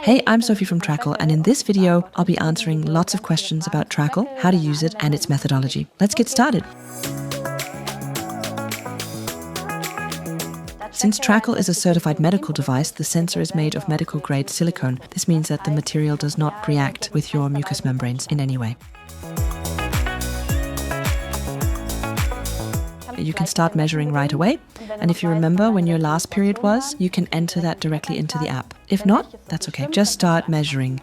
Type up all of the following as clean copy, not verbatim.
Hey, I'm Sophie from Trackle, and in this video, I'll be answering lots of questions about Trackle, how to use it, and its methodology. Let's get started. Since Trackle is a certified medical device, the sensor is made of medical-grade silicone. This means that the material does not react with your mucous membranes in any way. You can start measuring right away, and if you remember when your last period was, you can enter that directly into the app. If not, that's okay. Just start measuring.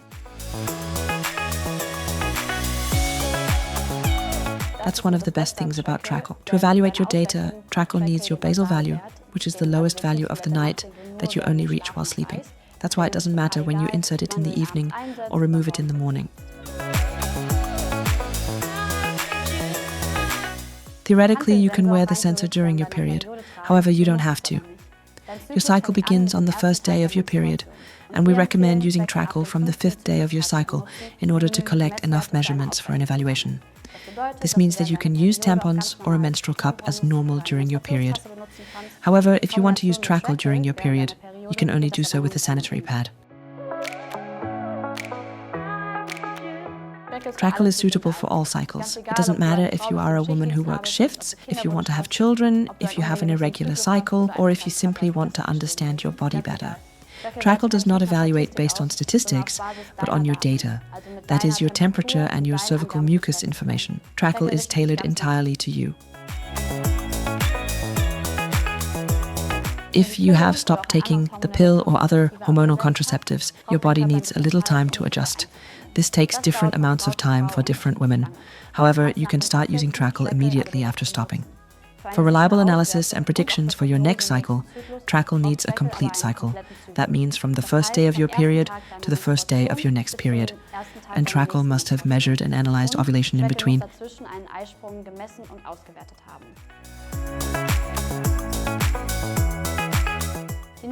That's one of the best things about Trackle. To evaluate your data, Trackle needs your basal value, which is the lowest value of the night that you only reach while sleeping. That's why it doesn't matter when you insert it in the evening or remove it in the morning. Theoretically, you can wear the sensor during your period. However, you don't have to. Your cycle begins on the first day of your period, and we recommend using Trackle from the 5th day of your cycle in order to collect enough measurements for an evaluation. This means that you can use tampons or a menstrual cup as normal during your period. However, if you want to use Trackle during your period, you can only do so with a sanitary pad. Trackle is suitable for all cycles. It doesn't matter if you are a woman who works shifts, if you want to have children, if you have an irregular cycle, or if you simply want to understand your body better. Trackle does not evaluate based on statistics, but on your data. That is your temperature and your cervical mucus information. Trackle is tailored entirely to you. If you have stopped taking the pill or other hormonal contraceptives, your body needs a little time to adjust. This takes different amounts of time for different women. However, you can start using Trackle immediately after stopping. For reliable analysis and predictions for your next cycle, Trackle needs a complete cycle. That means from the first day of your period to the first day of your next period. And Trackle must have measured and analyzed ovulation in between.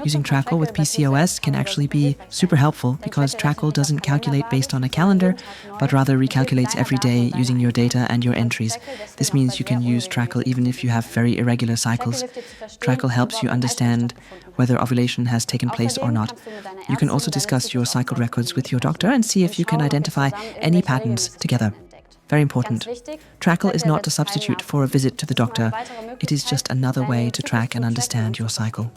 Using Trackle with PCOS can actually be super helpful because Trackle doesn't calculate based on a calendar, but rather recalculates every day using your data and your entries. This means you can use Trackle even if you have very irregular cycles. Trackle helps you understand whether ovulation has taken place or not. You can also discuss your cycle records with your doctor and see if you can identify any patterns together. Very important. Trackle is not a substitute for a visit to the doctor. It is just another way to track and understand your cycle.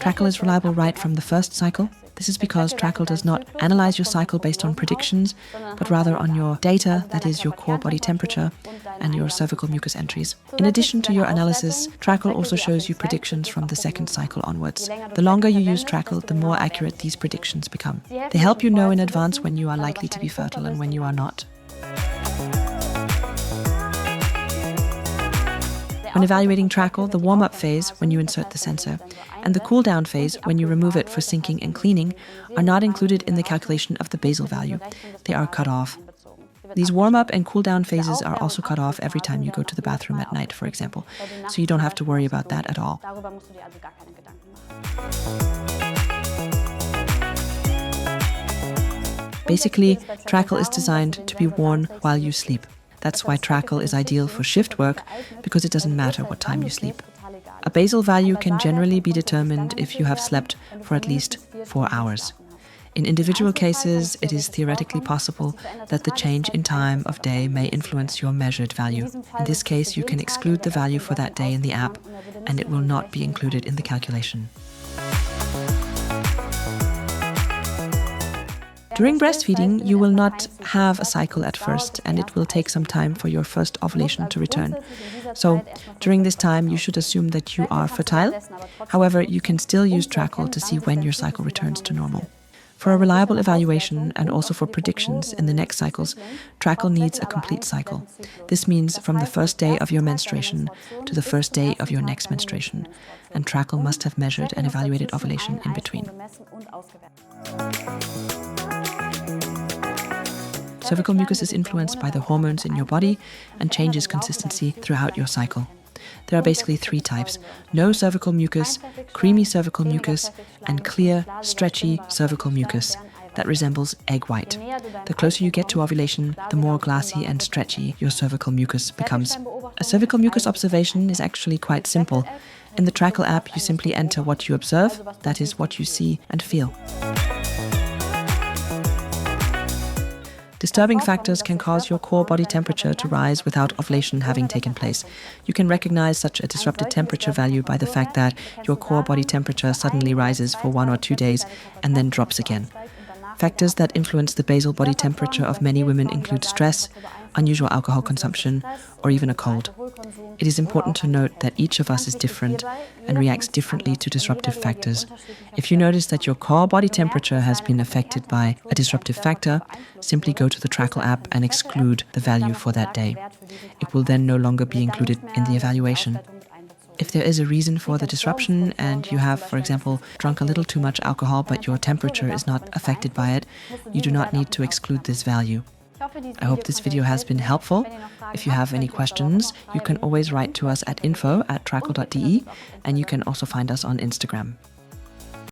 Trackle is reliable right from the first cycle. This is because Trackle does not analyze your cycle based on predictions, but rather on your data, that is your core body temperature and your cervical mucus entries. In addition to your analysis, Trackle also shows you predictions from the second cycle onwards. The longer you use Trackle, the more accurate these predictions become. They help you know in advance when you are likely to be fertile and when you are not. When evaluating Trackle, the warm-up phase, when you insert the sensor, and the cool-down phase, when you remove it for sinking and cleaning, are not included in the calculation of the basal value. They are cut off. These warm-up and cool-down phases are also cut off every time you go to the bathroom at night, for example, so you don't have to worry about that at all. Basically, Trackle is designed to be worn while you sleep. That's why Trackle is ideal for shift work, because it doesn't matter what time you sleep. A basal value can generally be determined if you have slept for at least 4 hours. In individual cases, it is theoretically possible that the change in time of day may influence your measured value. In this case, you can exclude the value for that day in the app, and it will not be included in the calculation. During breastfeeding, you will not have a cycle at first, and it will take some time for your first ovulation to return. So, during this time, you should assume that you are fertile. However, you can still use Trackle to see when your cycle returns to normal. For a reliable evaluation and also for predictions in the next cycles, Trackle needs a complete cycle. This means from the first day of your menstruation to the first day of your next menstruation, and Trackle must have measured and evaluated ovulation in between. Cervical mucus is influenced by the hormones in your body and changes consistency throughout your cycle. There are basically 3 types: no cervical mucus, creamy cervical mucus, and clear, stretchy cervical mucus that resembles egg white. The closer you get to ovulation, the more glassy and stretchy your cervical mucus becomes. A cervical mucus observation is actually quite simple. In the Trackle app, you simply enter what you observe, that is, what you see and feel. Disturbing factors can cause your core body temperature to rise without ovulation having taken place. You can recognize such a disrupted temperature value by the fact that your core body temperature suddenly rises for 1 or 2 days and then drops again. Factors that influence the basal body temperature of many women include stress, unusual alcohol consumption, or even a cold. It is important to note that each of us is different and reacts differently to disruptive factors. If you notice that your core body temperature has been affected by a disruptive factor, simply go to the Trackle app and exclude the value for that day. It will then no longer be included in the evaluation. If there is a reason for the disruption and you have, for example, drunk a little too much alcohol but your temperature is not affected by it, you do not need to exclude this value. I hope this video has been helpful. If you have any questions, you can always write to us at info@trackle.de, and you can also find us on Instagram.